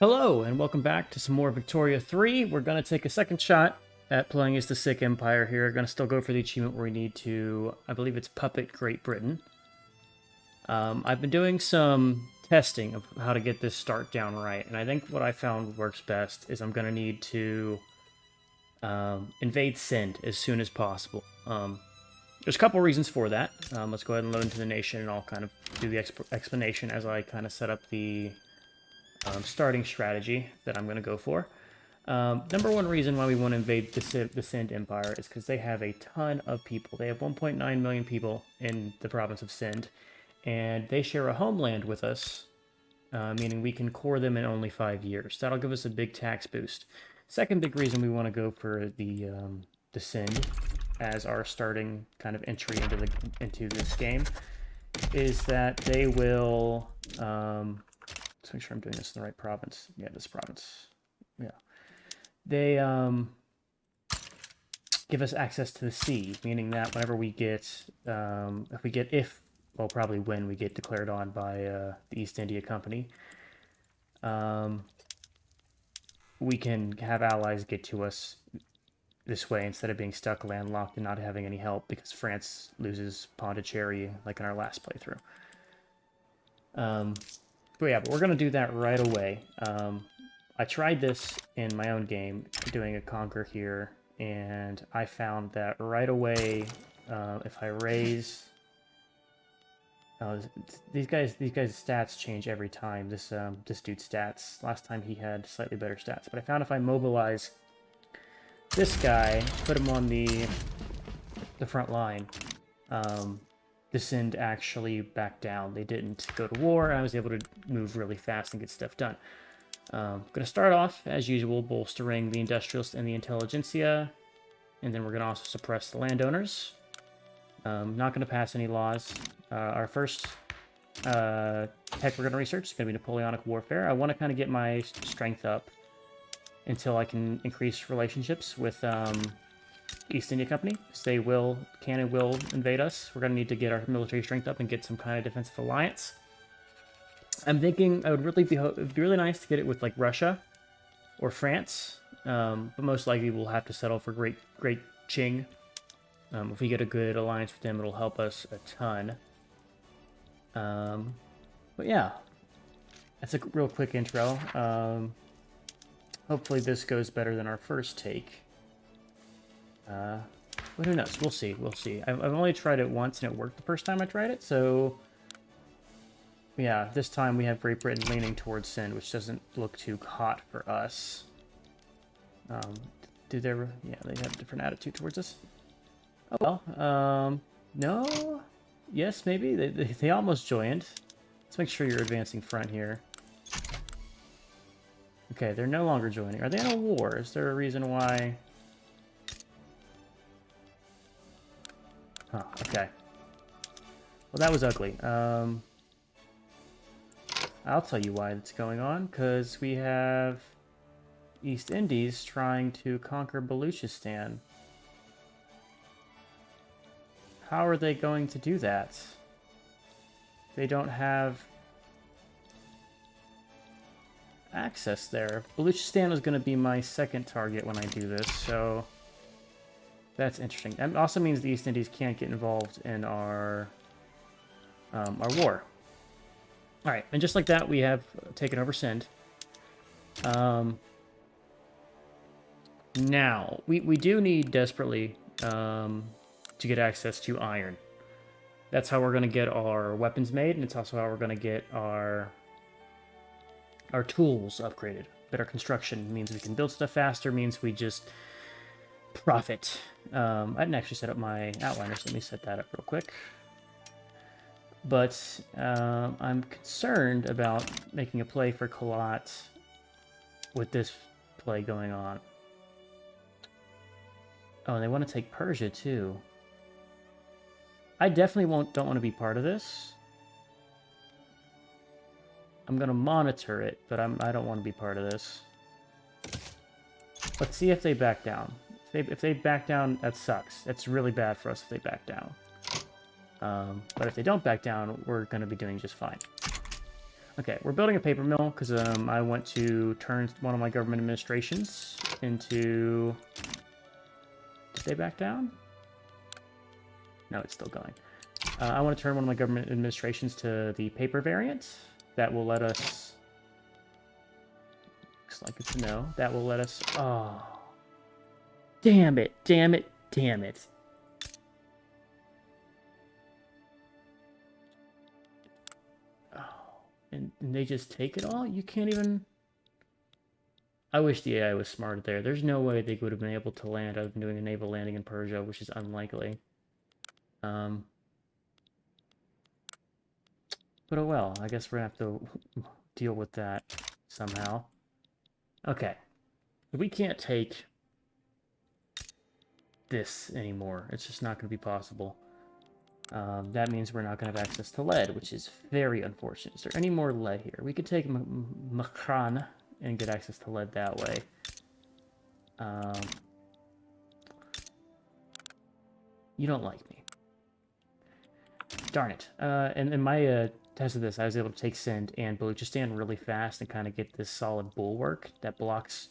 Hello, and welcome back to some more Victoria 3. We're going to take a second shot at playing as the Sikh Empire here. Going to still go for the achievement where we need to, I believe it's Puppet Great Britain. I've been doing some testing of how to get this start down right, and I think what I found works best is I'm going to need to invade Sind as soon as possible. There's a couple reasons for that. Let's go ahead and load into the nation, and I'll kind of do the explanation as I kind of set up the starting strategy that I'm going to go for. Number one reason why we want to invade the Sind Empire is because they have a ton of people. They have 1.9 million people in the province of Sind, and they share a homeland with us, meaning we can core them in only 5 years. That'll give us a big tax boost. Second big reason we want to go for the Sind as our starting kind of entry into this game is that they will. Let's make sure I'm doing this in the right province. Yeah, this province. Yeah. They give us access to the sea, meaning that whenever we get, probably when we get declared on by the East India Company, we can have allies get to us this way instead of being stuck landlocked and not having any help because France loses Pondicherry like in our last playthrough. But we're going to do that right away. I tried this in my own game, doing a conquer here, and I found that right away, if I raise... these guys' stats change every time. This dude's stats. Last time he had slightly better stats. But I found if I mobilize this guy, put him on the front line, the Sind actually backed down. They didn't go to war. I was able to move really fast and get stuff done. I'm going to start off, as usual, bolstering the industrialists and the intelligentsia, and then we're going to also suppress the landowners. Not going to pass any laws. Our first tech we're going to research is going to be Napoleonic warfare. I want to kind of get my strength up until I can increase relationships with East India Company. They can and will invade us. We're going to need to get our military strength up and get some kind of defensive alliance. I'm thinking it'd be really nice to get it with like Russia or France, but most likely we'll have to settle for Great Qing. If we get a good alliance with them, it'll help us a ton. But yeah, that's a real quick intro. Hopefully this goes better than our first take. But who knows? We'll see. We'll see. I've only tried it once and it worked the first time I tried it, so yeah, this time we have Great Britain leaning towards Sind, which doesn't look too hot for us. Yeah, they have a different attitude towards us. Oh well. No. Yes, maybe they almost joined. Let's make sure you're advancing front here. Okay, they're no longer joining. Are they in a war? Is there a reason why? Huh, okay. Well, that was ugly. I'll tell you why it's going on, because we have East Indies trying to conquer Baluchistan. How are they going to do that? They don't have access there. Baluchistan was going to be my second target when I do this, so that's interesting. That also means the East Indies can't get involved in our war. All right, and just like that, we have taken over Sind. Now, we do need desperately to get access to iron. That's how we're going to get our weapons made, and it's also how we're going to get our tools upgraded. Better construction means we can build stuff faster, means we just profit. I didn't actually set up my outliners. So let me set that up real quick. But I'm concerned about making a play for Kalat with this play going on. Oh, and they want to take Persia too. I definitely don't want to be part of this. I'm going to monitor it, but I don't want to be part of this. Let's see if they back down. If they back down, that sucks. That's really bad for us if they back down. But if they don't back down, we're going to be doing just fine. Okay, we're building a paper mill because I want to turn one of my government administrations into... Did they back down? No, it's still going. I want to turn one of my government administrations to the paper variant. That will let us... Looks like it's a no. That will let us... Oh. Damn it, damn it, damn it. Oh. And they just take it all? You can't even... I wish the AI was smarter there. There's no way they would have been able to land other than doing a naval landing in Persia, which is unlikely. But oh well, I guess we're gonna have to deal with that somehow. Okay. We can't take this anymore. It's just not gonna be possible. That means we're not gonna have access to lead, which is very unfortunate. Is there any more lead here? We could take Makran and get access to lead that way. You don't like me. Darn it. And in my test of this, I was able to take Sind and Baluchistan really fast and kind of get this solid bulwark that blocks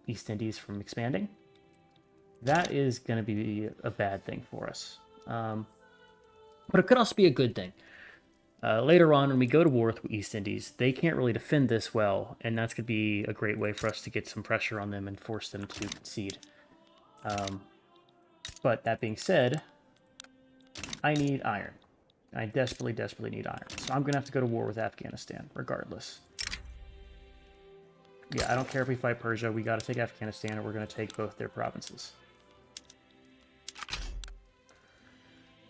East Indies from expanding. That is going to be a bad thing for us. But it could also be a good thing. Later on, when we go to war with East Indies, they can't really defend this well, and that's going to be a great way for us to get some pressure on them and force them to concede. But that being said, I need iron. I desperately, desperately need iron. So I'm going to have to go to war with Afghanistan, regardless. Yeah, I don't care if we fight Persia. We got to take Afghanistan, or we're going to take both their provinces.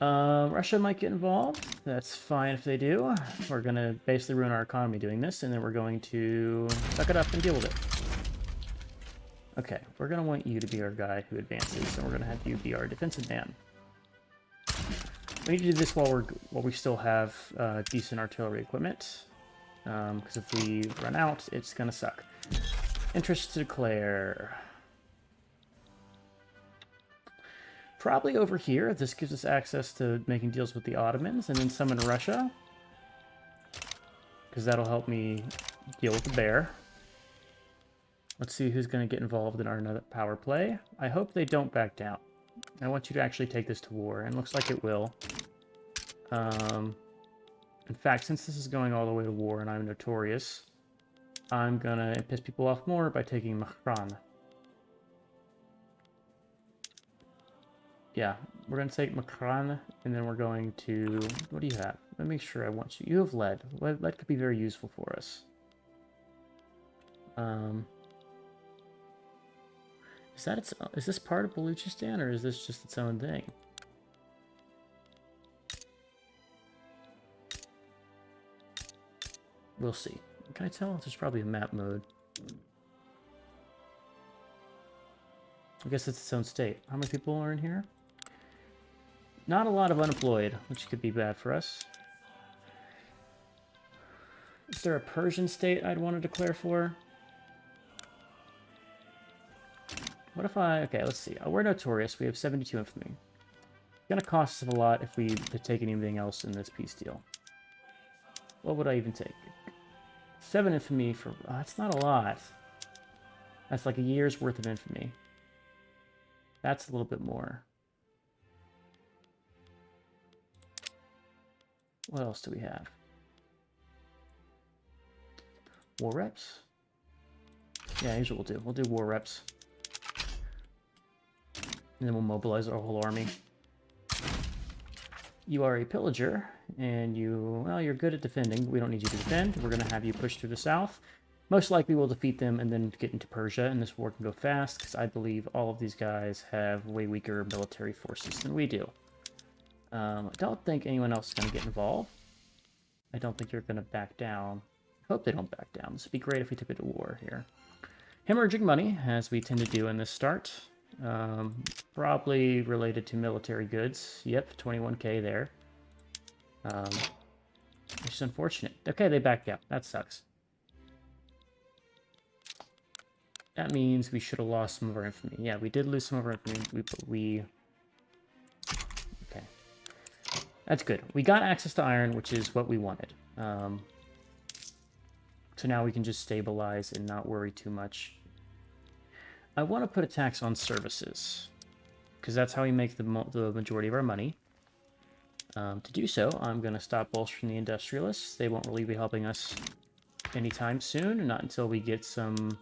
Russia might get involved. That's fine if they do. We're going to basically ruin our economy doing this, and then we're going to suck it up and deal with it. Okay, we're going to want you to be our guy who advances, and we're going to have you be our defensive man. We need to do this while we still have decent artillery equipment, because if we run out, it's going to suck. Interest to declare. Probably over here. This gives us access to making deals with the Ottomans, and then summon Russia, because that'll help me deal with the bear. Let's see who's going to get involved in our another power play. I hope they don't back down. I want you to actually take this to war, and it looks like it will. In fact, since this is going all the way to war and I'm notorious, I'm going to piss people off more by taking Mahran. Yeah, we're going to take Makran, and then we're going to... What do you have? Let me make sure I want you. You have lead. Lead could be very useful for us. Is this part of Baluchistan, or is this just its own thing? We'll see. Can I tell? There's probably a map mode. I guess it's its own state. How many people are in here? Not a lot of unemployed, which could be bad for us. Is there a Persian state I'd want to declare for? What if I... Okay, let's see. We're notorious. We have 72 infamy. It's going to cost us a lot if we take anything else in this peace deal. What would I even take? 7 infamy for... Oh, that's not a lot. That's like a year's worth of infamy. That's a little bit more. What else do we have? War reps? Yeah, here's what we'll do. We'll do war reps. And then we'll mobilize our whole army. You are a pillager, and you're good at defending. We don't need you to defend. We're going to have you push through the south. Most likely we'll defeat them and then get into Persia, and this war can go fast, because I believe all of these guys have way weaker military forces than we do. I don't think anyone else is going to get involved. I don't think you're going to back down. I hope they don't back down. This would be great if we took it to war here. Hemorrhaging money, as we tend to do in this start. Probably related to military goods. Yep, 21k there. Which is unfortunate. Okay, they backed out. That sucks. That means we should have lost some of our infamy. Yeah, we did lose some of our infamy. Okay. That's good. We got access to iron, which is what we wanted. So now we can just stabilize and not worry too much. I want to put a tax on services, because that's how we make the majority of our money. To do so, I'm going to stop bolstering the industrialists. They won't really be helping us anytime soon, not until we get some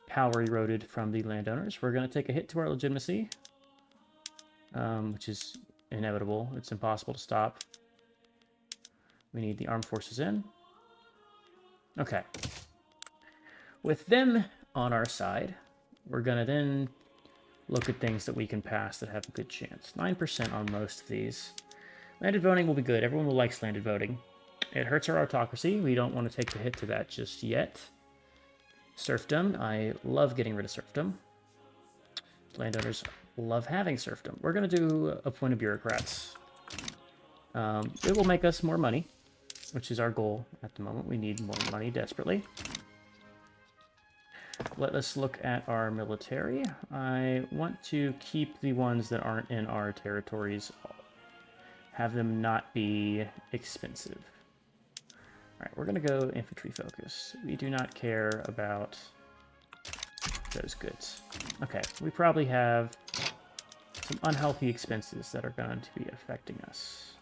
power eroded from the landowners. We're going to take a hit to our legitimacy, which is inevitable. It's impossible to stop. We need the armed forces in. Okay. With them on our side, we're going to then look at things that we can pass that have a good chance. 9% on most of these. Landed voting will be good. Everyone will like landed voting. It hurts our autocracy. We don't want to take the hit to that just yet. Serfdom. I love getting rid of serfdom. Landowners love having serfdom. We're going to do a point of bureaucrats. It will make us more money, which is our goal at the moment. We need more money desperately. Let us look at our military. I want to keep the ones that aren't in our territories, have them not be expensive. All right, we're going to go infantry focus. We do not care about those goods. Okay, we probably have some unhealthy expenses that are going to be affecting us.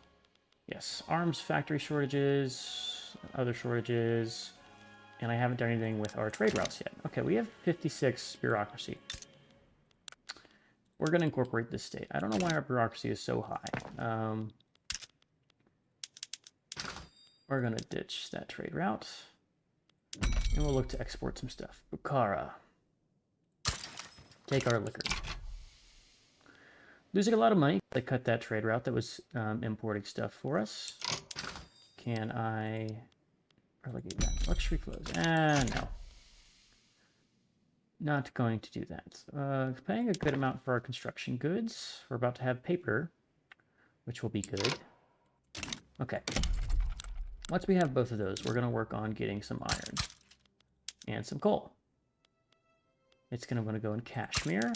Yes, arms factory shortages, other shortages, and I haven't done anything with our trade routes yet. Okay, we have 56 bureaucracy. We're going to incorporate this state. I don't know why our bureaucracy is so high. We're going to ditch that trade route, and we'll look to export some stuff. Bukhara. Take our liquor. Losing a lot of money. They cut that trade route that was importing stuff for us. Can I relegate that? Luxury clothes. No. Not going to do that. Paying a good amount for our construction goods. We're about to have paper, which will be good. Okay. Once we have both of those, we're going to work on getting some iron and some coal. It's going to want to go in Kashmir.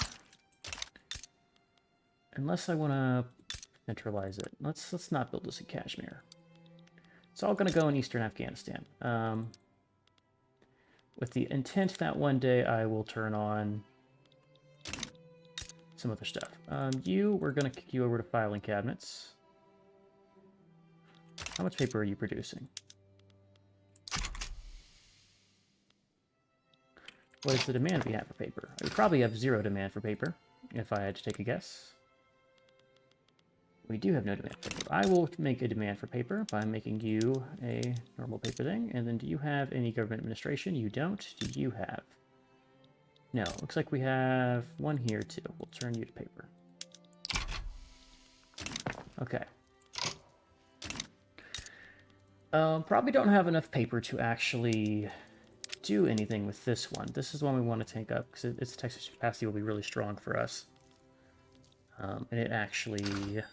Unless I want to centralize it. Let's not build this in Kashmir. It's all going to go in eastern Afghanistan. With the intent that one day I will turn on some other stuff. We're going to kick you over to filing cabinets. How much paper are you producing? What is the demand we have for paper? We probably have 0 demand for paper, if I had to take a guess. We do have no demand for paper. I will make a demand for paper by making you a normal paper thing. And then do you have any government administration? You don't. Do you have? No. Looks like we have one here too. We'll turn you to paper. Okay. Probably don't have enough paper to actually do anything with this one. This is one we want to take up because its taxation capacity will be really strong for us. And it actually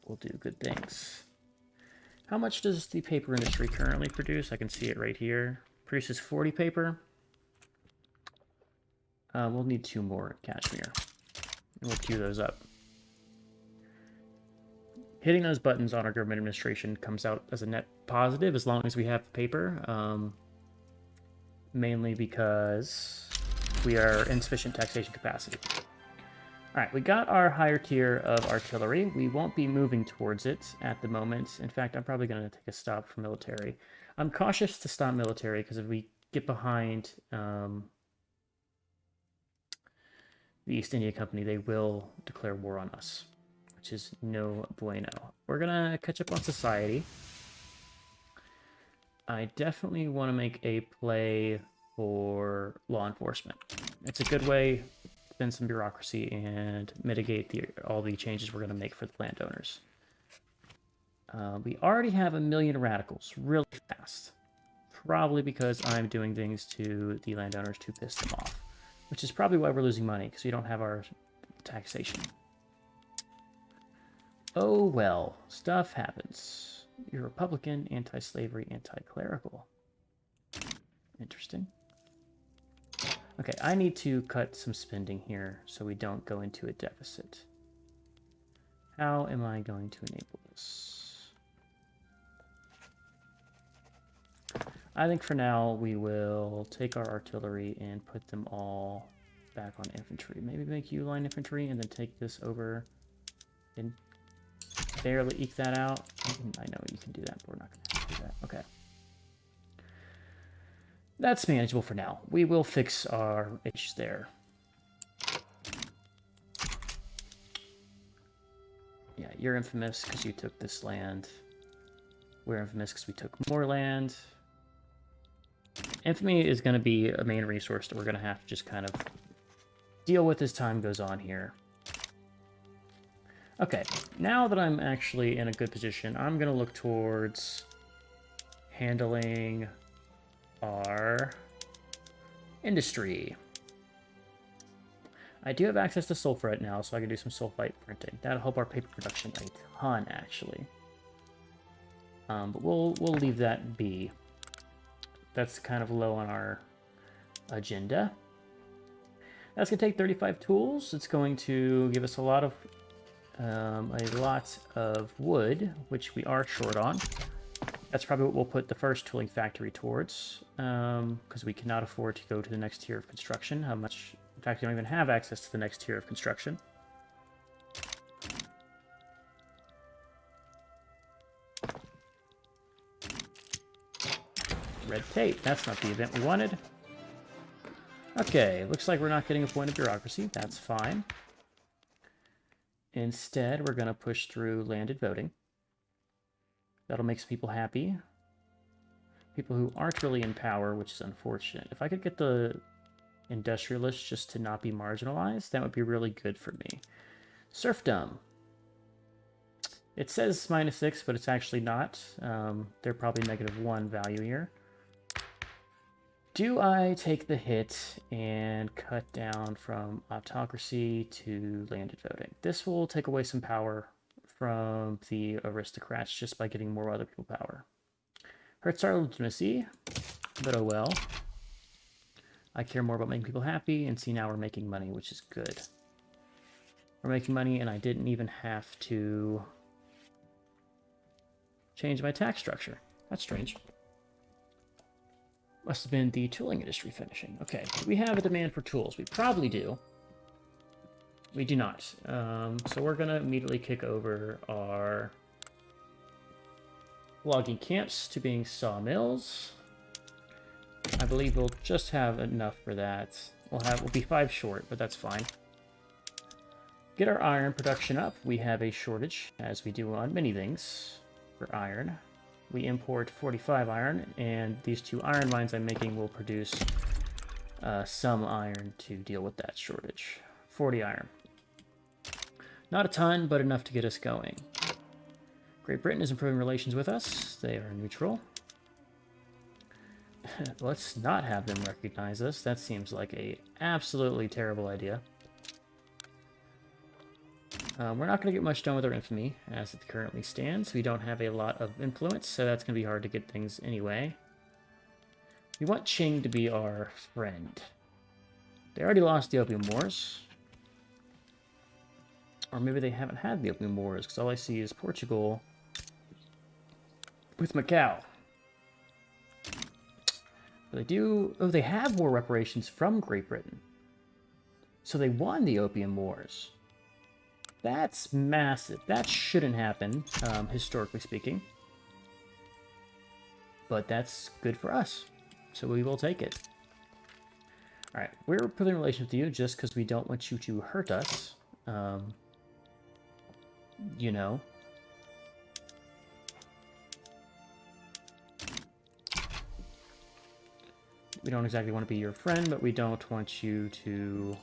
will do good things. How much does the paper industry currently produce? I can see it right here. Produces 40 paper. We'll need 2 more in Kashmir. And we'll queue those up. Hitting those buttons on our government administration comes out as a net positive as long as we have the paper. Mainly because we are insufficient taxation capacity. Alright, we got our higher tier of artillery. We won't be moving towards it at the moment. In fact, I'm probably going to take a stop for military. I'm cautious to stop military because if we get behind the East India Company, they will declare war on us, which is no bueno. We're going to catch up on society. I definitely want to make a play for law enforcement. It's a good way spend some bureaucracy and mitigate all the changes we're going to make for the landowners. We already have 1 million radicals really fast. Probably because I'm doing things to the landowners to piss them off. Which is probably why we're losing money, because we don't have our taxation. Oh well, stuff happens. You're Republican, anti-slavery, anti-clerical. Interesting. Okay, I need to cut some spending here so we don't go into a deficit. How am I going to enable this? I think for now we will take our artillery and put them all back on infantry. Maybe make you line infantry and then take this over and barely eke that out. I know you can do that, but we're not going to have to do that. Okay. That's manageable for now. We will fix our issues there. Yeah, you're infamous because you took this land. We're infamous because we took more land. Infamy is going to be a main resource that we're going to have to just kind of deal with as time goes on here. Okay, now that I'm actually in a good position, I'm going to look towards handling our industry. I do have access to sulfurite now, so I can do some sulfite printing. That'll help our paper production a ton, actually. But we'll leave that be. That's kind of low on our agenda. That's going to take 35 tools. It's going to give us a lot of wood, which we are short on. That's probably what we'll put the first tooling factory towards, because we cannot afford to go to the next tier of construction. In fact, we don't even have access to the next tier of construction. Red tape. That's not the event we wanted. Okay, looks like we're not getting a point of bureaucracy. That's fine. Instead, we're going to push through landed voting. That'll make some people happy. People who aren't really in power, which is unfortunate. If I could get the industrialists just to not be marginalized, that would be really good for me. Serfdom. It says -6, but it's actually not. They're probably -1 value here. Do I take the hit and cut down from autocracy to landed voting? This will take away some power from the aristocrats just by getting more other people power. Hurts our legitimacy, but oh well. I care more about making people happy, and see now we're making money, which is good. We're making money, and I didn't even have to change my tax structure. That's strange. Must have been the tooling industry finishing. Okay, do we have a demand for tools? We probably do. We do not. So we're going to immediately kick over our logging camps to being sawmills. I believe we'll just have enough for that. We'll be 5 short, but that's fine. Get our iron production up. We have a shortage, as we do on many things, for iron. We import 45 iron, and these 2 iron mines I'm making will produce some iron to deal with that shortage. 40 iron. Not a ton, but enough to get us going. Great Britain is improving relations with us. They are neutral. Let's not have them recognize us. That seems like a absolutely terrible idea. We're not going to get much done with our infamy as it currently stands. We don't have a lot of influence, so that's going to be hard to get things anyway. We want Qing to be our friend. They already lost the Opium Wars. Or maybe they haven't had the Opium Wars, because all I see is Portugal with Macau. But they do... Oh, they have war reparations from Great Britain. So they won the Opium Wars. That's massive. That shouldn't happen, historically speaking. But that's good for us. So we will take it. Alright, we're putting relations with you just because we don't want you to hurt us. You know. We don't exactly want to be your friend, but we don't want you to...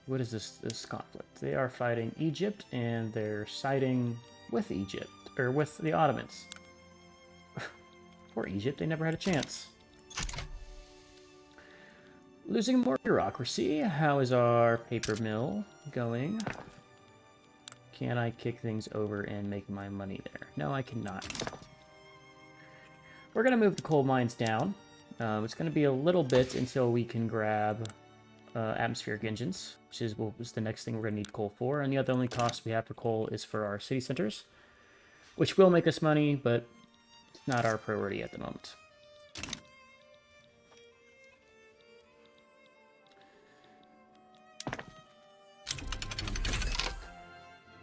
What is this conflict? They are fighting Egypt, and they're siding with Egypt, or with the Ottomans. Poor Egypt, they never had a chance. Losing more bureaucracy. How is our paper mill going? Can I kick things over and make my money there? No, I cannot. We're going to move the coal mines down. It's going to be a little bit until we can grab atmospheric engines, which is the next thing we're going to need coal for. And the other only cost we have for coal is for our city centers, which will make us money, but It's not our priority at the moment.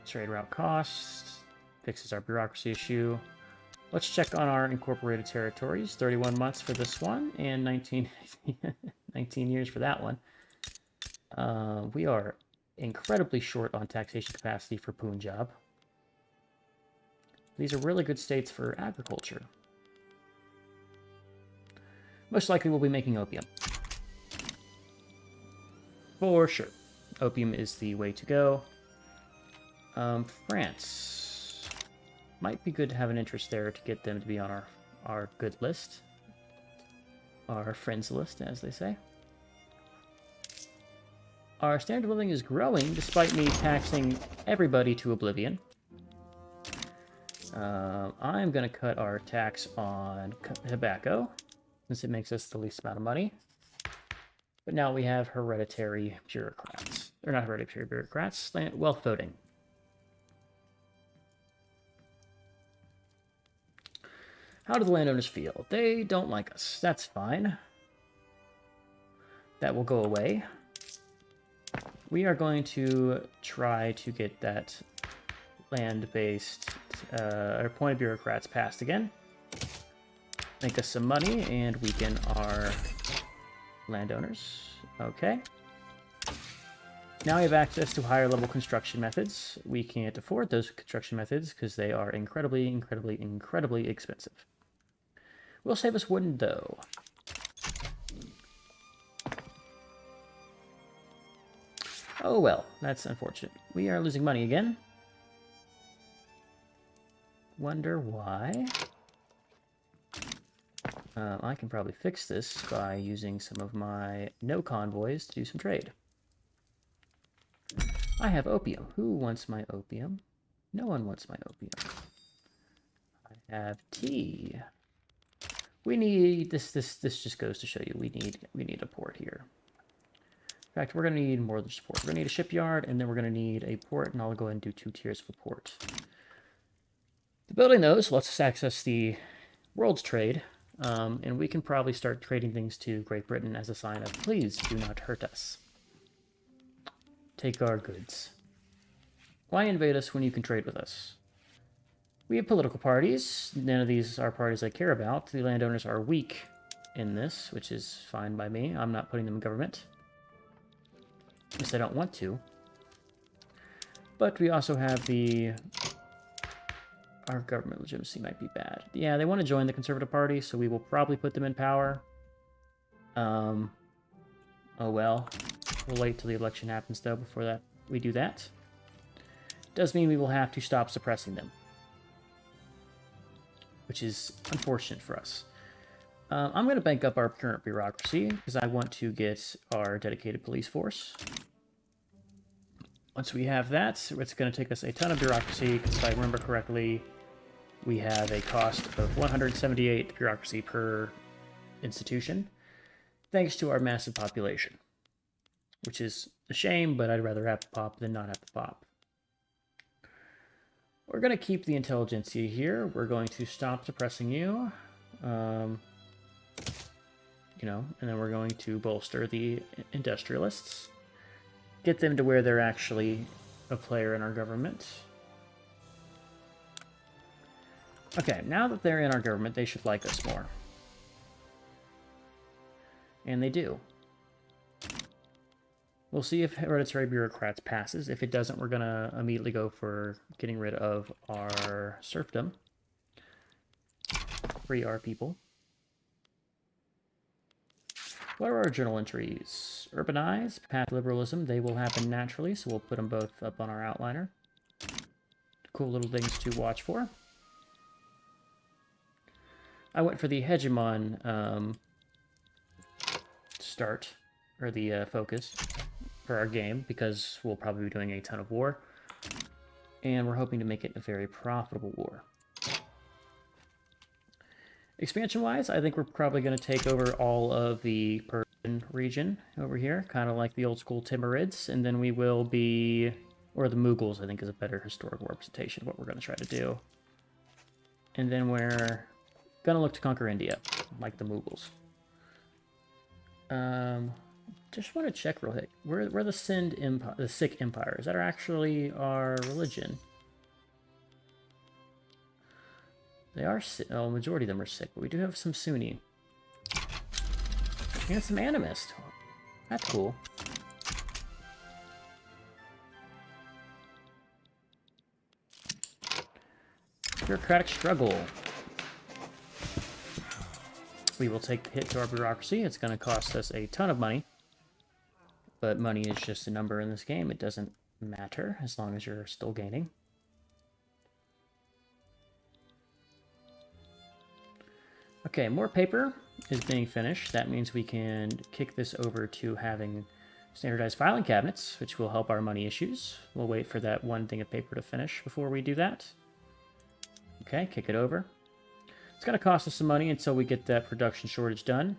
Trade route costs. Fixes our bureaucracy issue. Let's check on our incorporated territories. 31 months for this one, and 19 years for that one. We are incredibly short on taxation capacity for Punjab. These are really good states for agriculture. Most likely we'll be making opium. For sure. Opium is the way to go. France. Might be good to have an interest there to get them to be on our good list. Our friends list, as they say. Our standard of living is growing, despite me taxing everybody to oblivion. I'm going to cut our tax on tobacco, since it makes us the least amount of money. But now we have hereditary bureaucrats. Or not hereditary bureaucrats, wealth voting. How do the landowners feel? They don't like us. That's fine. That will go away. We are going to try to get that land-based, appointed bureaucrats passed again. Make us some money and weaken our landowners. Okay. Now we have access to higher level construction methods. We can't afford those construction methods because they are incredibly, incredibly, incredibly expensive. Will save us wooden though. Oh well, that's unfortunate. We are losing money again. Wonder why. I can probably fix this by using some of my no convoys to do some trade. I have opium. Who wants my opium? No one wants my opium. I have tea. We need this just goes to show you we need a port here. In fact, we're gonna need more than just port. We're gonna need a shipyard, and then we're gonna need a port, and I'll go ahead and do 2 tiers of a port. The building those lets us access the world's trade, and we can probably start trading things to Great Britain as a sign of please do not hurt us. Take our goods. Why invade us when you can trade with us? We have political parties. None of these are parties I care about. The landowners are weak in this, which is fine by me. I'm not putting them in government. At least I don't want to. But we also have the... Our government legitimacy might be bad. Yeah, they want to join the Conservative Party, so we will probably put them in power. Oh well. We'll wait till the election happens, though, before we do that. Does mean we will have to stop suppressing them, which is unfortunate for us. I'm going to bank up our current bureaucracy, because I want to get our dedicated police force. Once we have that, it's going to take us a ton of bureaucracy, because if I remember correctly, we have a cost of 178 bureaucracy per institution, thanks to our massive population. Which is a shame, but I'd rather have the pop than not have the pop. We're going to keep the intelligentsia here. We're going to stop suppressing you. And then we're going to bolster the industrialists. Get them to where they're actually a player in our government. Okay, now that they're in our government, they should like us more. And they do. We'll see if hereditary bureaucrats passes. If it doesn't, we're going to immediately go for getting rid of our serfdom. Free our people. What are our journal entries? Urbanize, path liberalism. They will happen naturally, so we'll put them both up on our outliner. Cool little things to watch for. I went for the hegemon start, or the focus for our game, because we'll probably be doing a ton of war. And we're hoping to make it a very profitable war. Expansion-wise, I think we're probably going to take over all of the Persian region over here, kind of like the old-school Timurids, and then we will be... Or the Mughals, I think, is a better historical representation of what we're going to try to do. And then we're Gonna look to conquer India, like the Mughals. Just want to check real quick. We're the Sikh Empire. Is that actually our religion? They are, oh, majority of them are Sikh, but we do have some Sunni. And some animist. That's cool. Bureaucratic struggle. We will take the hit to our bureaucracy. It's going to cost us a ton of money. But money is just a number in this game. It doesn't matter as long as you're still gaining. Okay, more paper is being finished. That means we can kick this over to having standardized filing cabinets, which will help our money issues. We'll wait for that one thing of paper to finish before we do that. Okay, kick it over. It's going to cost us some money until we get that production shortage done.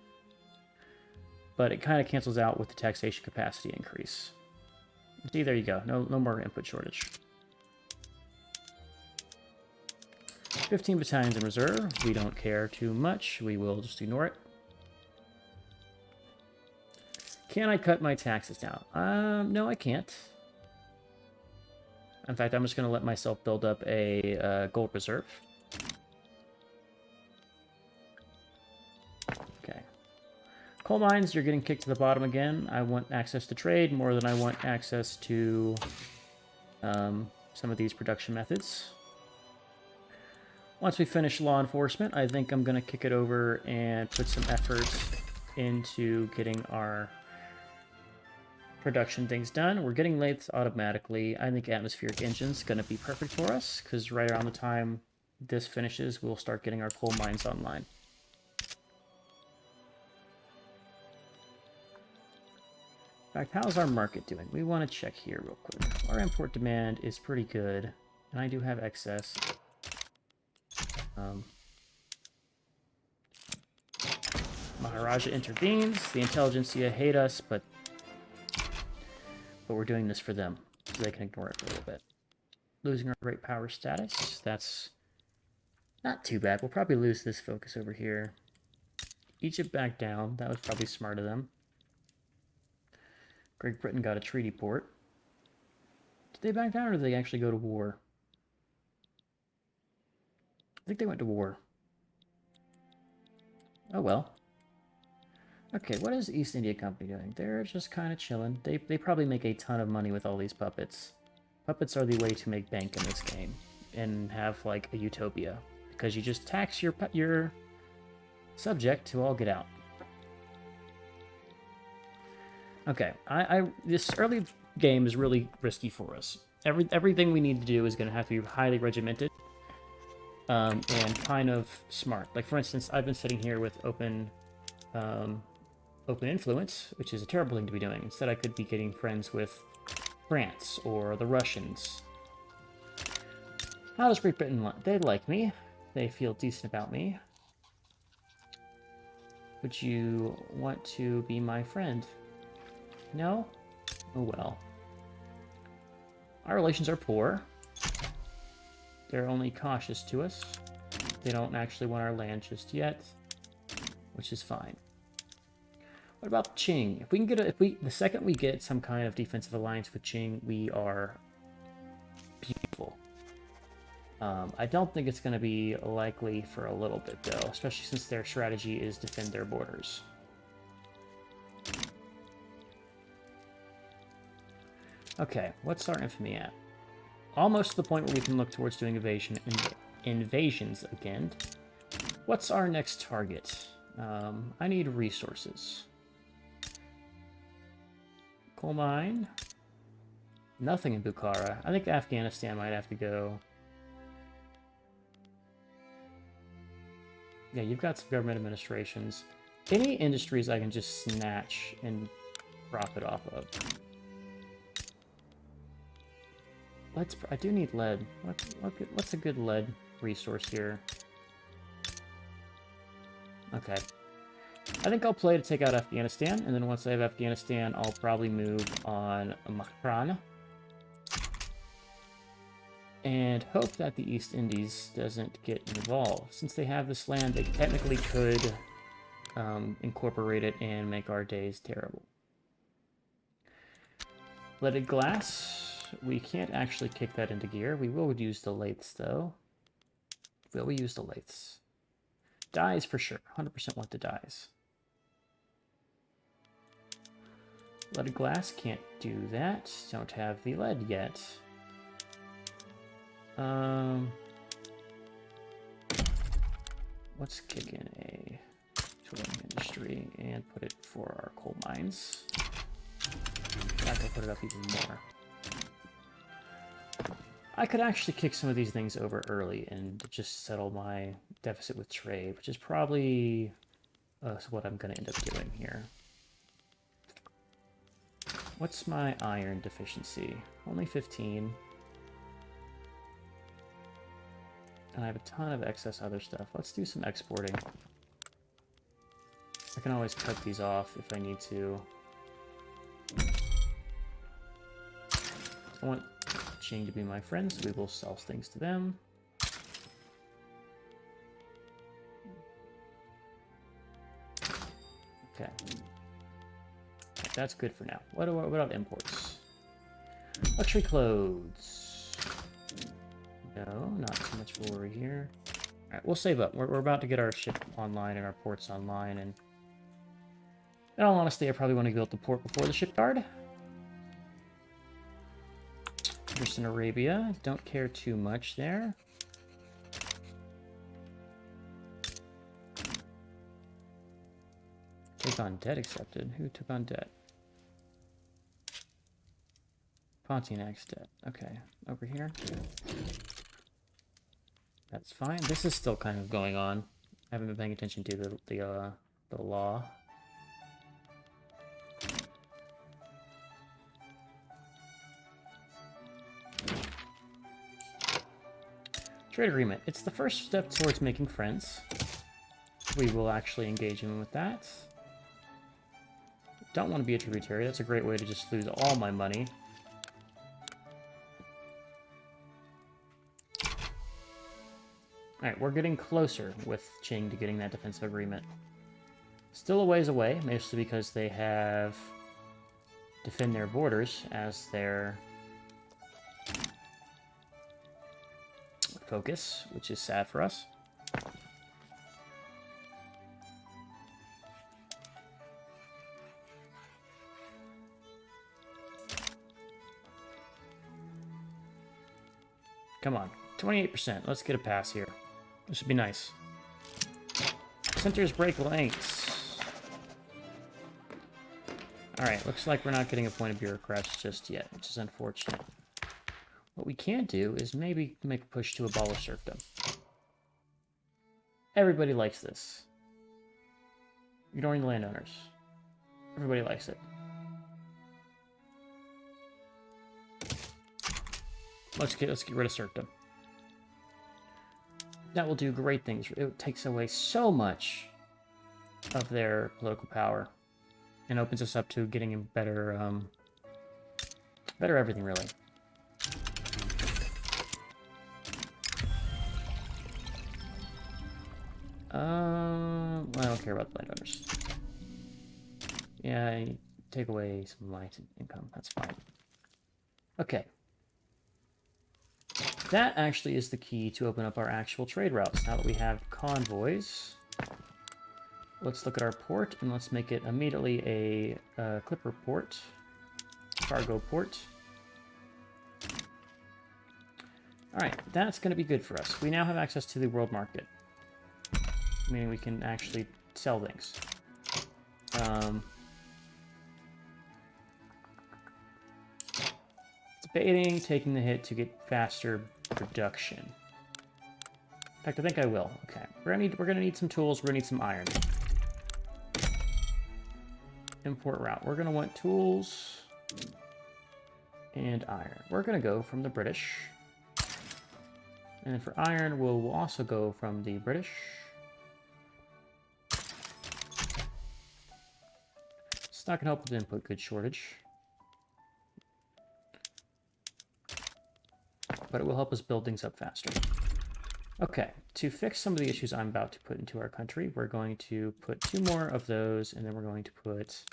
But it kind of cancels out with the taxation capacity increase. See, there you go. No more input shortage. 15 battalions in reserve. We don't care too much. We will just ignore it. Can I cut my taxes down? No, I can't. In fact, I'm just going to let myself build up a gold reserve. Okay. Coal mines, you're getting kicked to the bottom again. I want access to trade more than I want access to some of these production methods. Once we finish law enforcement, I think I'm going to kick it over and put some effort into getting our production things done. We're getting lathes automatically. I think atmospheric engine's going to be perfect for us, because right around the time this finishes, we'll start getting our coal mines online. In fact, how's our market doing? We want to check here real quick. Our import demand is pretty good, and I do have excess. Maharaja intervenes. The intelligentsia hate us, but we're doing this for them, so they can ignore it for a little bit. Losing our great power status. That's not too bad. We'll probably lose this focus over here. Egypt back down. That was probably smart of them. Great Britain got a treaty port. Did they back down, or did they actually go to war? I think they went to war. Oh well. Okay, what is the East India Company doing? They're just kind of chilling. They probably make a ton of money with all these puppets. Puppets are the way to make bank in this game and have like a utopia, because you just tax your subject to all get out. Okay, this early game is really risky for us. Everything we need to do is going to have to be highly regimented and kind of smart. Like, for instance, I've been sitting here with open influence, which is a terrible thing to be doing. Instead, I could be getting friends with France or the Russians. How does Great Britain like? They like me. They feel decent about me. Would you want to be my friend? No? Oh well. Our relations are poor. They're only cautious to us. They don't actually want our land just yet, which is fine. What about Qing? If we can get the second we get some kind of defensive alliance with Qing, we are beautiful. I don't think it's going to be likely for a little bit though, especially since their strategy is defend their borders. Okay, what's our infamy at? Almost to the point where we can look towards doing invasions again. What's our next target? I need resources. Coal mine. Nothing in Bukhara. I think Afghanistan might have to go. Yeah, you've got some government administrations. Any industries I can just snatch and profit off of. I do need lead. What's a good lead resource here? Okay. I think I'll play to take out Afghanistan, and then once I have Afghanistan, I'll probably move on Mahran. and hope that the East Indies doesn't get involved. Since they have this land, they technically could incorporate it and make our days terrible. Leaded glass, we can't actually kick that into gear. We will use the lathes, though. Will we use the lathes? Dyes for sure. 100% want the dyes. Leaded glass, can't do that. Don't have the lead yet. Let's kick in a tooling industry and put it for our coal mines. I can put it up even more. I could actually kick some of these things over early and just settle my deficit with trade, which is probably what I'm going to end up doing here. What's my iron deficiency? Only 15. And I have a ton of excess other stuff. Let's do some exporting. I can always cut these off if I need to. I want Qing to be my friend, so we will sell things to them. Okay. That's good for now. What about imports? Luxury clothes. No, not too much over here. Alright, we'll save up. We're about to get our ship online and our ports online, and in all honesty, I probably want to build the port before the shipyard. Just in Arabia. Don't care too much there. Take on debt accepted. Who took on debt? Pontiac's debt. Okay, over here. That's fine. This is still kind of going on. I haven't been paying attention to the law. Trade agreement. It's the first step towards making friends. We will actually engage him with that. Don't want to be a tributary. That's a great way to just lose all my money. Alright, we're getting closer with Qing to getting that defensive agreement. Still a ways away, mostly because they have defend their borders as their focus, which is sad for us. Come on, 28%. Let's get a pass here. This would be nice. Centers break lengths. Alright, looks like we're not getting appointed bureaucrats just yet, which is unfortunate. What we can do is maybe make a push to abolish serfdom. Everybody likes this. Ignoring the landowners. Everybody likes it. Let's get rid of serfdom. That will do great things. It takes away so much of their political power and opens us up to getting a better, better everything, really. I don't care about the landowners. Yeah, take away some of my income. That's fine. Okay. That actually is the key to open up our actual trade routes. Now that we have convoys, let's look at our port and let's make it immediately a clipper port, cargo port. All right, that's going to be good for us. We now have access to the world market, meaning we can actually sell things. Debating taking the hit to get faster production. In fact, I think I will. Okay, we're gonna need some tools. We're gonna need some iron. Import route. We're gonna want tools and iron. We're gonna go from the British, and then for iron, we'll also go from the British. It's not gonna help with the input goods shortage. but it will help us build things up faster. Okay, to fix some of the issues I'm about to put into our country, we're going to put 2 more of those, and then we're going to put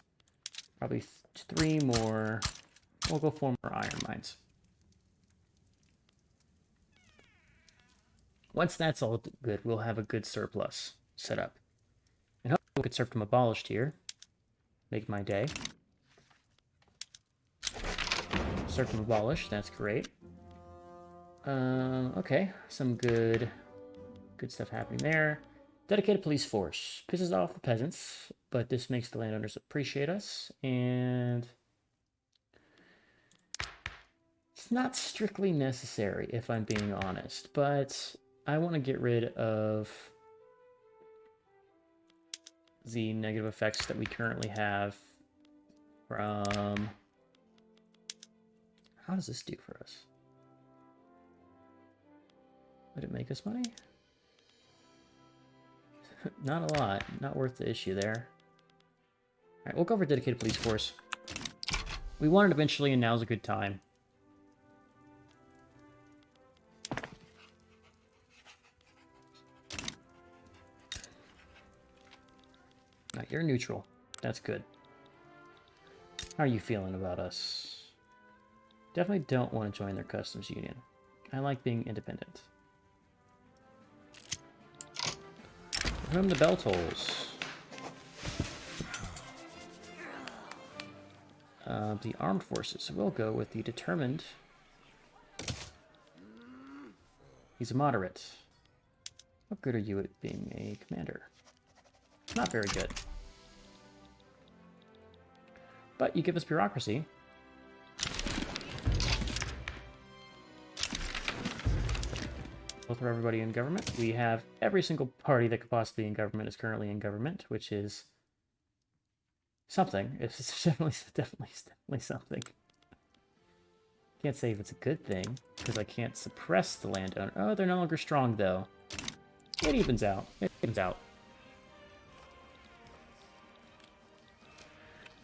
probably 3 more. We'll go 4 more iron mines. Once that's all good, we'll have a good surplus set up. And hopefully we'll get serfdom abolished here. Make my day. Serfdom abolished, that's great. Okay, some good stuff happening there. Dedicated police force. Pisses off the peasants, but this makes the landowners appreciate us, and it's not strictly necessary, if I'm being honest, but I want to get rid of the negative effects that we currently have from... How does this do for us? Would it make us money? Not a lot. Not worth the issue there. Alright, we'll go for dedicated police force. We want it eventually, and now's a good time. Alright, you're neutral. That's good. How are you feeling about us? Definitely don't want to join their customs union. I like being independent. From the bell tolls. The armed forces. We'll go with the determined. He's a moderate. What good are you at being a commander? Not very good. But you give us bureaucracy. Both for everybody in government. We have every single party that could possibly be in government is currently in government, which is something. It's definitely something. Can't say if it's a good thing, because I can't suppress the landowner. Oh, they're no longer strong, though. It evens out. It evens out.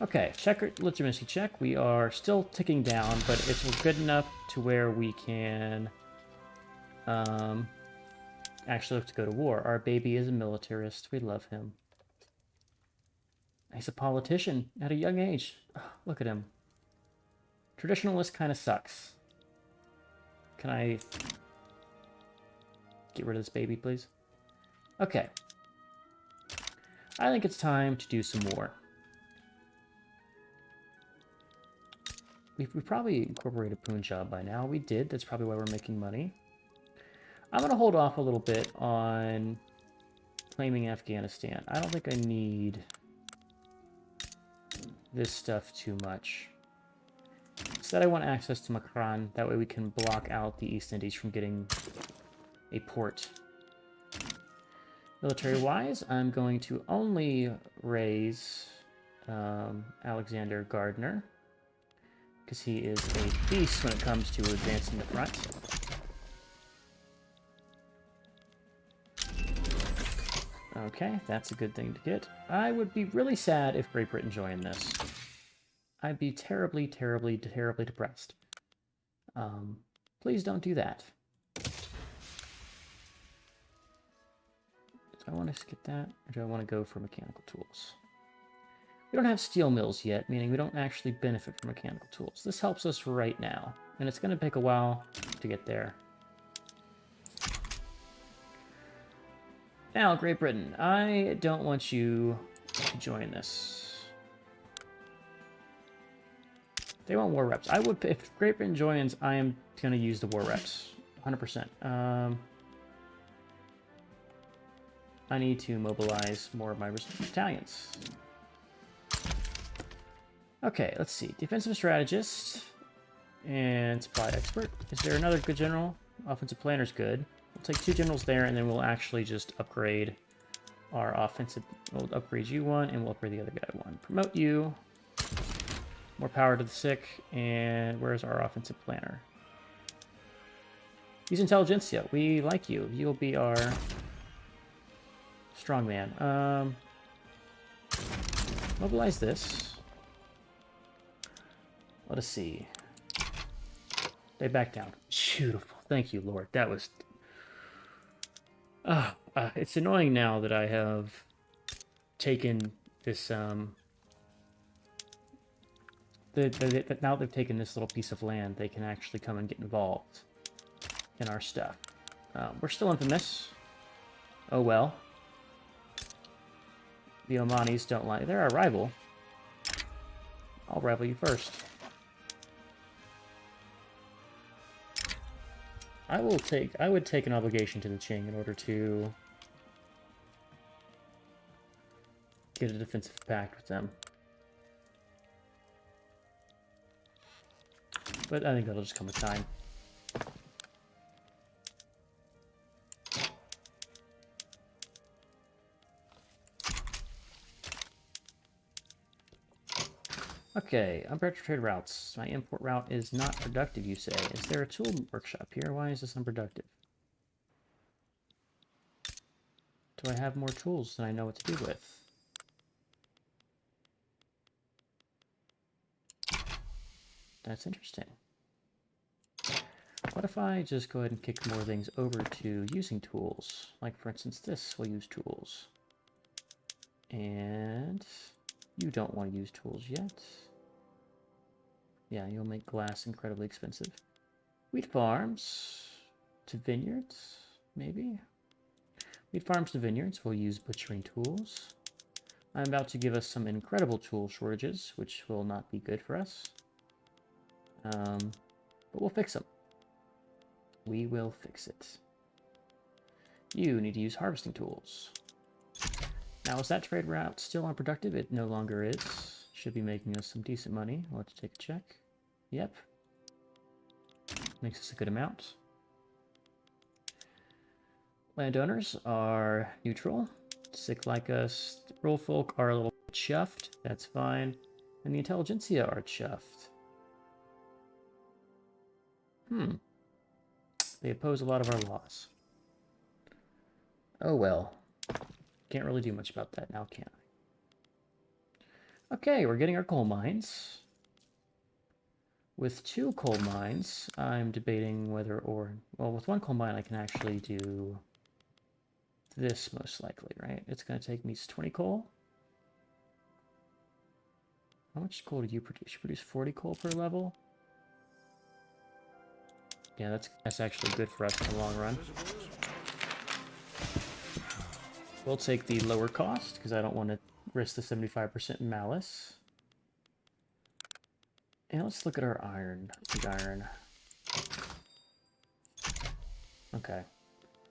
Okay, legitimacy check. We are still ticking down, but it's good enough to where we can actually look to go to war. Our baby is a militarist. We love him. He's a politician at a young age. Oh, look at him. Traditionalist kind of sucks. Can I get rid of this baby, please? Okay. I think it's time to do some more. We probably incorporated Punjab by now. We did. That's probably why we're making money. I'm going to hold off a little bit on claiming Afghanistan. I don't think I need this stuff too much. Instead, I want access to Makran. That way we can block out the East Indies from getting a port. Military-wise, I'm going to only raise Alexander Gardner, because he is a beast when it comes to advancing the front. Okay, that's a good thing to get. I would be really sad if Great Britain joined this. I'd be terribly, terribly, terribly depressed. Please don't do that. Do I want to skip that, or do I want to go for mechanical tools? We don't have steel mills yet, meaning we don't actually benefit from mechanical tools. This helps us right now, and it's going to take a while to get there. Now, Great Britain, I don't want you to join this. They want war reps. I would, if Great Britain joins, I am going to use the war reps, 100%. I need to mobilize more of my battalions. Okay, let's see. Defensive strategist and supply expert. Is there another good general? Offensive planner's good. We'll take 2 generals there, and then we'll actually just upgrade our offensive. We'll upgrade you 1, and we'll upgrade the other guy 1. Promote you. More power to the sick. And where's our offensive planner? Use intelligentsia. We like you. You'll be our strongman. Mobilize this. Let us see. They back down. Beautiful. Thank you, Lord. That was... it's annoying now that I have taken this, that now they've taken this little piece of land, they can actually come and get involved in our stuff. We're still infamous. Oh well. The Omanis don't like... They're our rival. I'll rival you first. I would take an obligation to the Qing in order to get a defensive pact with them. But I think that'll just come with time. Okay, unproductive trade routes. My import route is not productive, you say. Is there a tool workshop here? Why is this unproductive? Do I have more tools than I know what to do with? That's interesting. What if I just go ahead and kick more things over to using tools? Like, for instance, this will use tools. And you don't want to use tools yet. Yeah, you'll make glass incredibly expensive. Wheat farms to vineyards, maybe? Wheat farms to vineyards, we'll use butchering tools. I'm about to give us some incredible tool shortages, which will not be good for us. But we'll fix them. We will fix it. You need to use harvesting tools. Now, is that trade route still unproductive? It no longer is. Should be making us some decent money. Let's take a check. Yep. Makes us a good amount. Landowners are neutral. Sick like us. Rural folk are a little chuffed. That's fine. And the intelligentsia are chuffed. They oppose a lot of our laws. Oh well. Can't really do much about that now, can I? Okay, we're getting our coal mines. With 2 coal mines, I'm debating whether or... Well, with 1 coal mine, I can actually do this most likely, right? It's going to take me 20 coal. How much coal do you produce? You produce 40 coal per level? Yeah, that's actually good for us in the long run. We'll take the lower cost, because I don't want to risk the 75% malice. And let's look at our iron. Iron. Okay.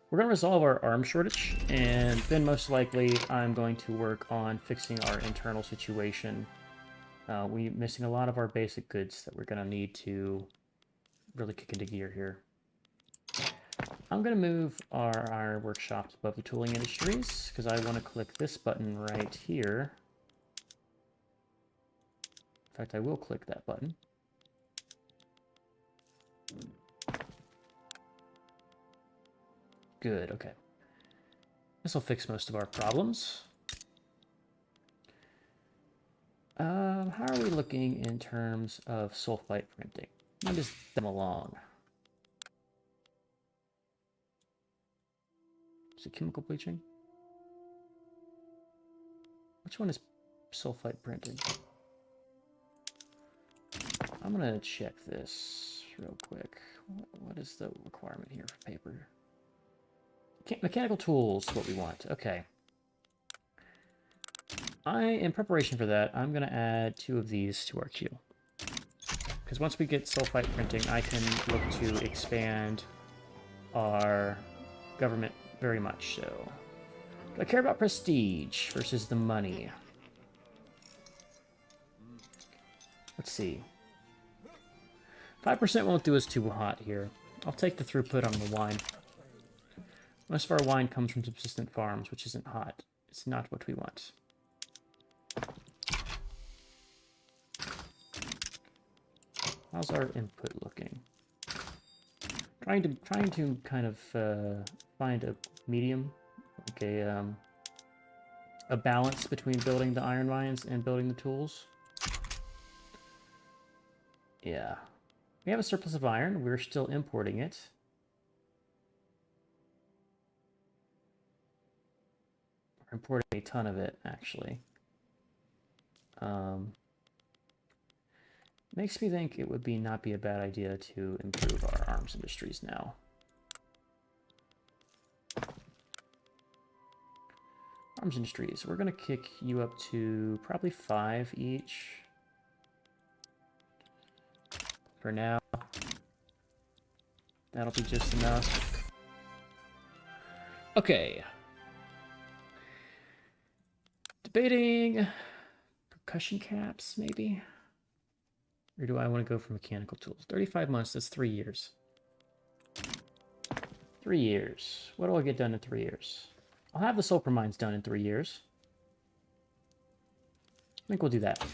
We're going to resolve our arm shortage, and then most likely I'm going to work on fixing our internal situation. We're missing a lot of our basic goods that we're going to need to really kick into gear here. I'm going to move our iron workshops above the tooling industries, because I want to click this button right here. In fact, I will click that button. Good, okay. This will fix most of our problems. How are we looking in terms of sulfite printing? How does them along? Is it chemical bleaching? Which one is sulfite printing? I'm gonna check this real quick. What is the requirement here for paper? Mechanical tools, what we want. Okay. In preparation for that, I'm gonna add 2 of these to our queue. Because once we get sulfite printing, I can look to expand our government very much so. Do I care about prestige versus the money? Let's see. 5% won't do us too hot here. I'll take the throughput on the wine. Most of our wine comes from subsistent farms, which isn't hot. It's not what we want. How's our input looking? Trying to kind of find a medium, like a balance between building the iron mines and building the tools. Yeah. We have a surplus of iron. We're still importing it. importing a ton of it, actually. Makes me think it would not be a bad idea to improve our arms industries now. Arms industries, we're gonna kick you up to probably 5 each. For now. That'll be just enough. Okay. Debating percussion caps, maybe? Or do I want to go for mechanical tools? 35 months, that's 3 years. 3 years. What do I get done in 3 years? I'll have the sulfur mines done in 3 years. I think we'll do that.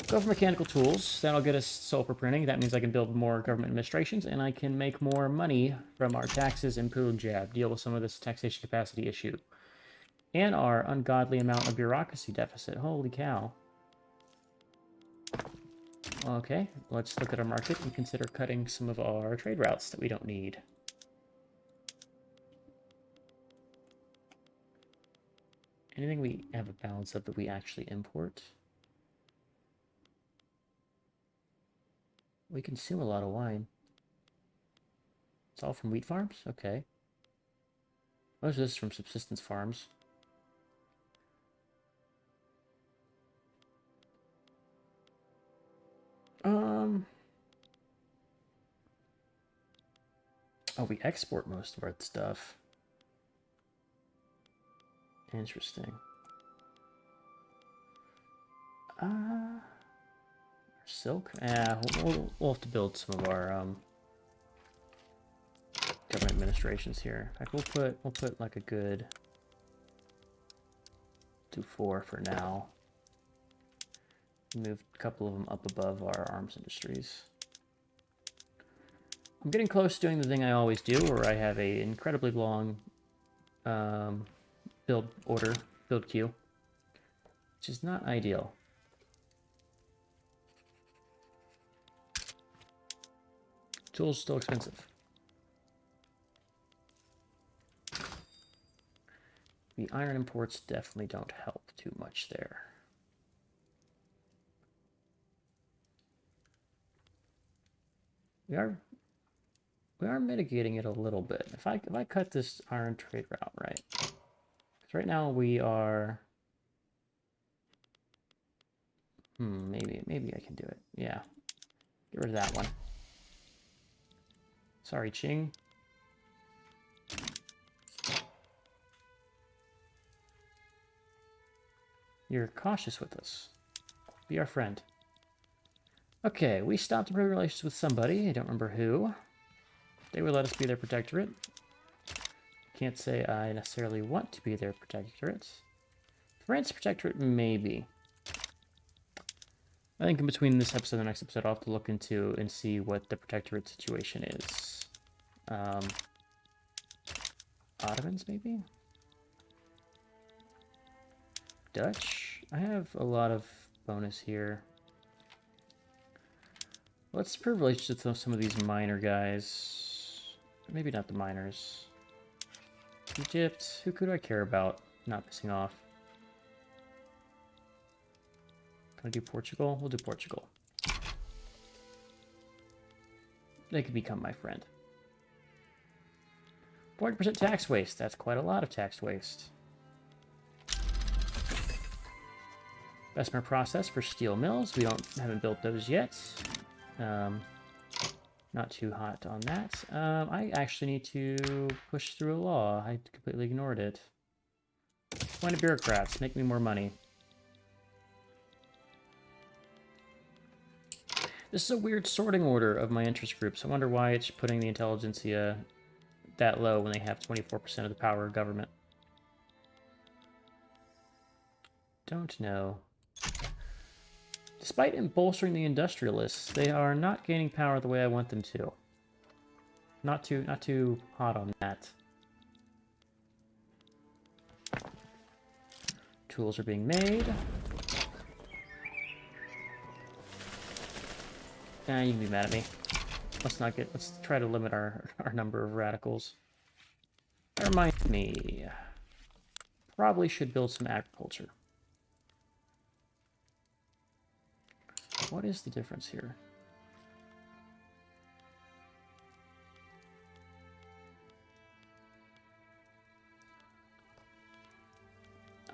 Go for mechanical tools. That'll get us sulfur printing. That means I can build more government administrations, and I can make more money from our taxes and Punjab, deal with some of this taxation capacity issue. And our ungodly amount of bureaucracy deficit. Holy cow. Okay, let's look at our market and consider cutting some of our trade routes that we don't need. Anything we have a balance of that we actually import? We consume a lot of wine. It's all from wheat farms? Okay. Most of this is from subsistence farms. Oh, we export most of our stuff. Interesting. Silk? Yeah, we'll have to build some of our government administrations here. In fact, we'll put like a good 2-4 for now. Move a couple of them up above our arms industries. I'm getting close to doing the thing I always do, where I have a incredibly long build queue, which is not ideal. Tools still expensive. The iron imports definitely don't help too much there. We are mitigating it a little bit. If I cut this iron trade route right, because right now we are. Maybe I can do it. Yeah, get rid of that one. Sorry, Ching. You're cautious with us. Be our friend. Okay, we stopped improving relations with somebody. I don't remember who. They would let us be their protectorate. Can't say I necessarily want to be their protectorate. France protectorate, maybe. I think in between this episode and the next episode, I'll have to look into and see what the protectorate situation is. Ottomans, maybe? Dutch? I have a lot of bonus here. Let's improve relationships with some of these minor guys. Maybe not the miners. Egypt, who could I care about not pissing off? Can I do Portugal? We'll do Portugal. They could become my friend. 40% tax waste. That's quite a lot of tax waste. Investment process for steel mills. We haven't built those yet. Not too hot on that. I actually need to push through a law. I completely ignored it. Point of bureaucrats. Make me more money. This is a weird sorting order of my interest groups. I wonder why it's putting the intelligentsia that low when they have 24% of the power of government. Don't know. Despite bolstering the industrialists, they are not gaining power the way I want them to. Not too hot on that. Tools are being made. Nah, you can be mad at me. Let's try to limit our number of radicals. That reminds me. probably should build some agriculture. What is the difference here?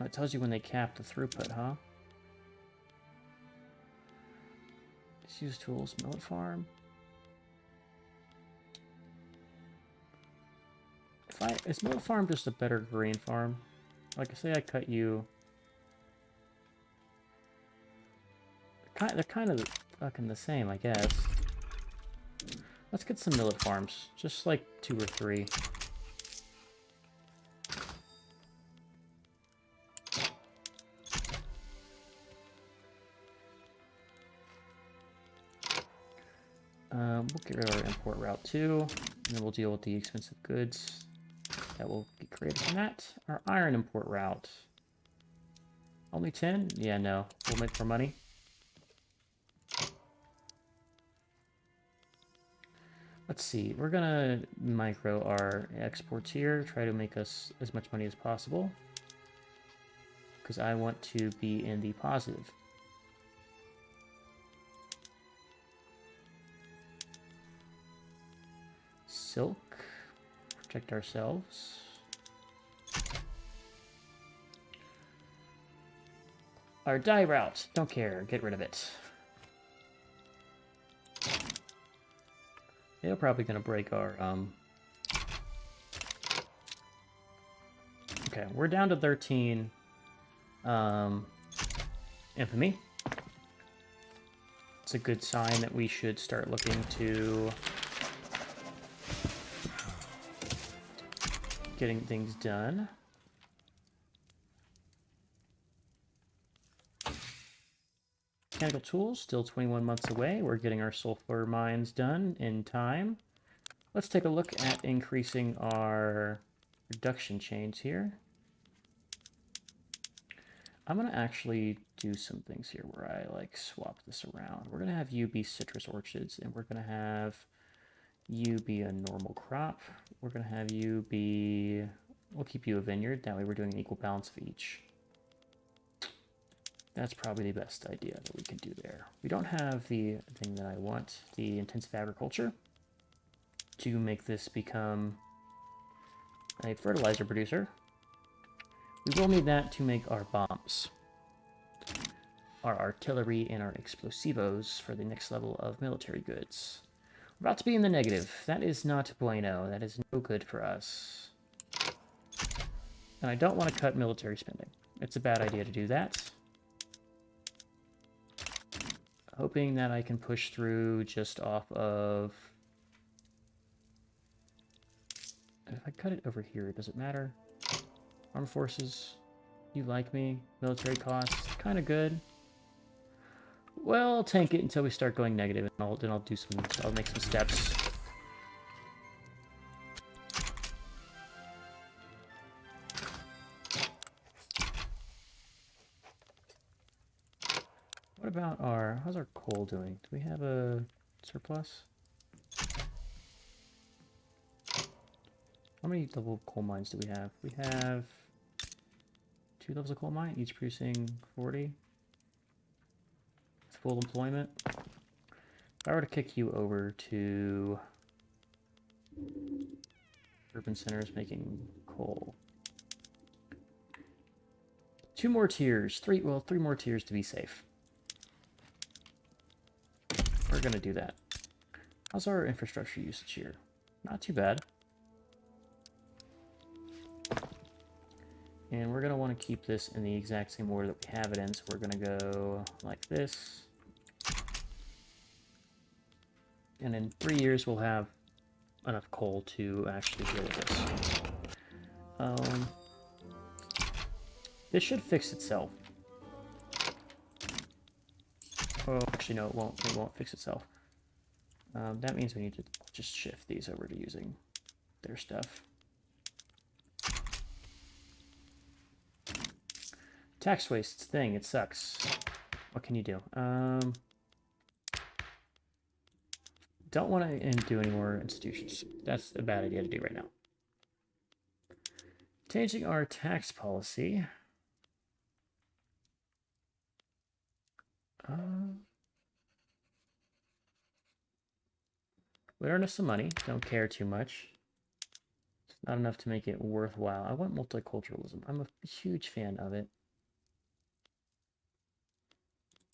Oh, it tells you when they cap the throughput, huh? Just use tools, millet farm. Is millet farm just a better grain farm? Like I say, I cut you. They're kind of fucking the same, I guess. Let's get some millet farms, just like 2 or 3. We'll get rid of our import route too, and then we'll deal with the expensive goods that will get created from that. Our iron import route. Only 10? Yeah, no. We'll make more money. Let's see. We're gonna micro our exports here, try to make us as much money as possible, because I want to be in the positive. Silk. Protect ourselves. Our dye route. Don't care. Get rid of it. They're probably going to break our... Okay, we're down to 13 infamy. It's a good sign that we should start looking to getting things done. Mechanical tools, still 21 months away. We're getting our sulfur mines done in time. Let's take a look at increasing our production chains here. I'm going to actually do some things here where I like swap this around. We're going to have you be citrus orchards, and we're going to have you be a normal crop. We're going to have you be... We'll keep you a vineyard. That way we're doing an equal balance of each. That's probably the best idea that we can do there. We don't have the thing that I want, the intensive agriculture, to make this become a fertilizer producer. We will need that to make our bombs, our artillery, and our explosivos for the next level of military goods. We're about to be in the negative. That is not bueno. That is no good for us. And I don't want to cut military spending. It's a bad idea to do that. Hoping that I can push through just off of... If I cut it over here, does it matter? Armed forces, you like me? Military costs, kind of good. Well, I'll tank it until we start going negative, and then I'll make some steps. What about how's our coal doing? Do we have a surplus? How many level coal mines do we have? We have 2 levels of coal mine, each producing 40. It's full employment. If I were to kick you over to urban centers making coal. 2 more tiers. 3 more tiers to be safe. We're gonna do that. How's our infrastructure usage here? Not too bad. And we're going to want to keep this in the exact same order that we have it in. So we're going to go like this. And in 3 years, we'll have enough coal to actually deal with this. This should fix itself. Oh, actually, no, it won't. It won't fix itself. That means we need to just shift these over to using their stuff. Tax waste thing, it sucks. What can you do? Don't want to do any more institutions. That's a bad idea to do right now. Changing our tax policy. We earn us some money. Don't care too much. It's not enough to make it worthwhile. I want multiculturalism. I'm a huge fan of it.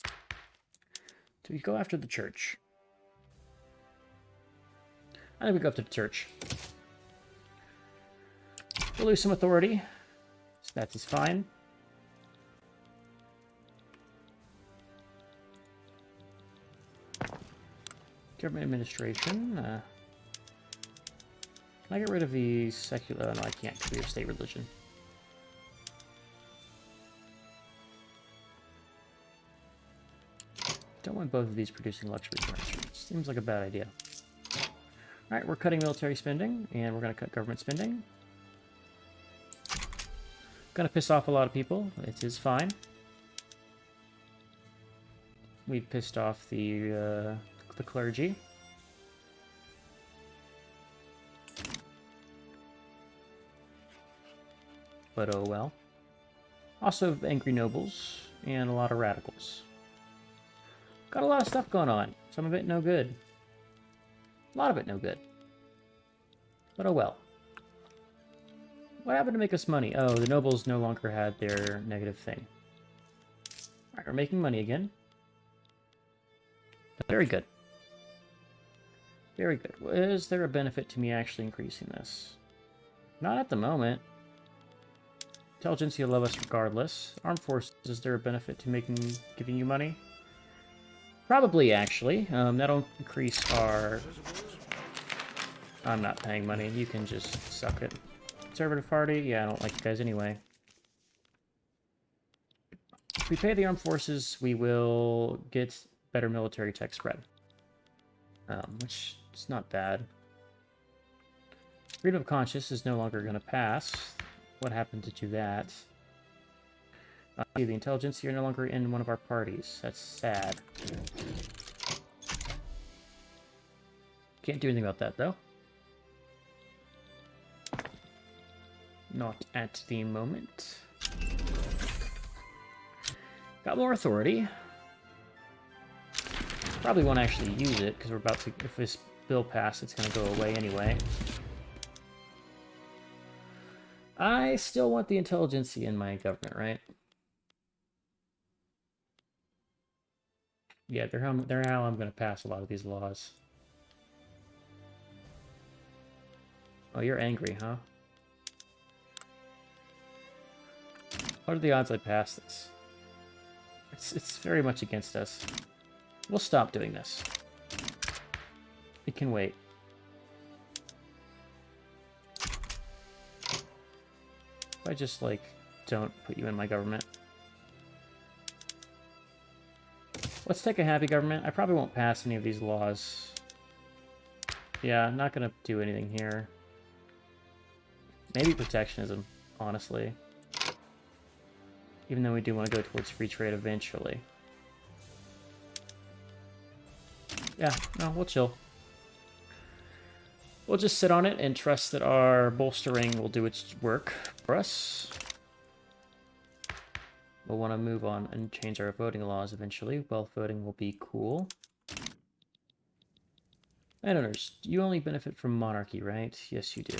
Do we go after the church? I think we go after the church. We'll lose some authority. So that is fine. Government administration. Can I get rid of the secular? No, I can't because we have state religion. Don't want both of these producing luxury furniture. Seems like a bad idea. Alright, we're cutting military spending, and we're going to cut government spending. Gonna piss off a lot of people. It is fine. We've pissed off the clergy. But oh well. Also angry nobles and a lot of radicals. Got a lot of stuff going on. Some of it no good. A lot of it no good. But oh well. What happened to make us money? Oh, the nobles no longer had their negative thing. Alright, we're making money again. Very good. Very good. Is there a benefit to me actually increasing this? Not at the moment. Intelligence, you'll love us regardless. Armed forces, is there a benefit to giving you money? Probably, actually. That'll increase our... I'm not paying money. You can just suck it. Conservative Party? Yeah, I don't like you guys anyway. If we pay the armed forces, we will get better military tech spread. Which is not bad. Freedom of conscience is no longer going to pass. What happened to do that? The intelligence, you're no longer in one of our parties. That's sad. Can't do anything about that, though. Not at the moment. Got more authority. Probably won't actually use it, because we're about to... If this bill passes, it's going to go away anyway. I still want the intelligentsia in my government, right? Yeah, they're how I'm going to pass a lot of these laws. Oh, you're angry, huh? What are the odds I pass this? It's very much against us. We'll stop doing this. It can wait. If I just, like, don't put you in my government. Let's take a happy government. I probably won't pass any of these laws. Yeah, I'm not gonna do anything here. Maybe protectionism, honestly. Even though we do want to go towards free trade eventually. Yeah, no, we'll chill. We'll just sit on it and trust that our bolstering will do its work for us. We'll want to move on and change our voting laws eventually. Wealth voting will be cool. Landowners, you only benefit from monarchy, right? Yes, you do.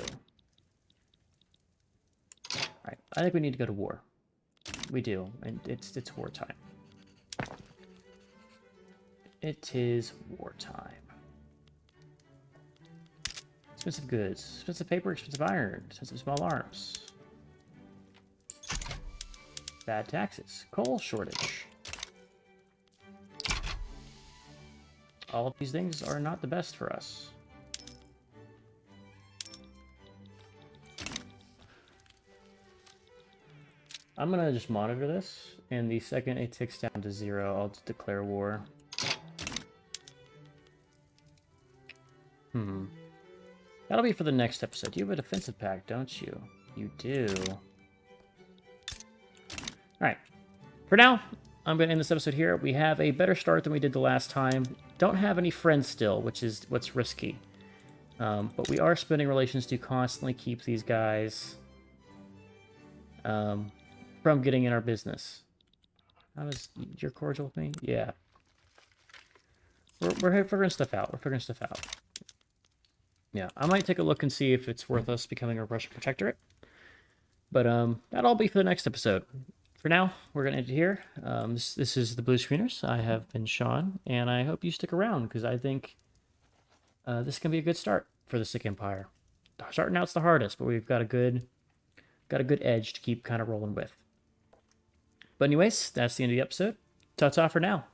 Alright, I think we need to go to war. We do, and it's wartime. It is wartime. Expensive goods, expensive paper, expensive iron, expensive small arms. Bad taxes, coal shortage. All of these things are not the best for us. I'm gonna just monitor this, and the second it ticks down to 0, I'll just declare war. That'll be for the next episode. You have a defensive pact, don't you? You do. Alright. For now, I'm going to end this episode here. We have a better start than we did the last time. Don't have any friends still, which is what's risky. But we are spending relations to constantly keep these guys from getting in our business. How is you're cordial with me? Yeah. We're figuring stuff out. We're figuring stuff out. Yeah, I might take a look and see if it's worth us becoming a Russian protectorate. But that'll all be for the next episode. For now, we're going to end it here. This is the Blue Screeners. I have been Sean, and I hope you stick around, because I think this can be a good start for the Sick Empire. Starting out's the hardest, but we've got a good edge to keep kind of rolling with. But anyways, that's the end of the episode. Ta-ta for now.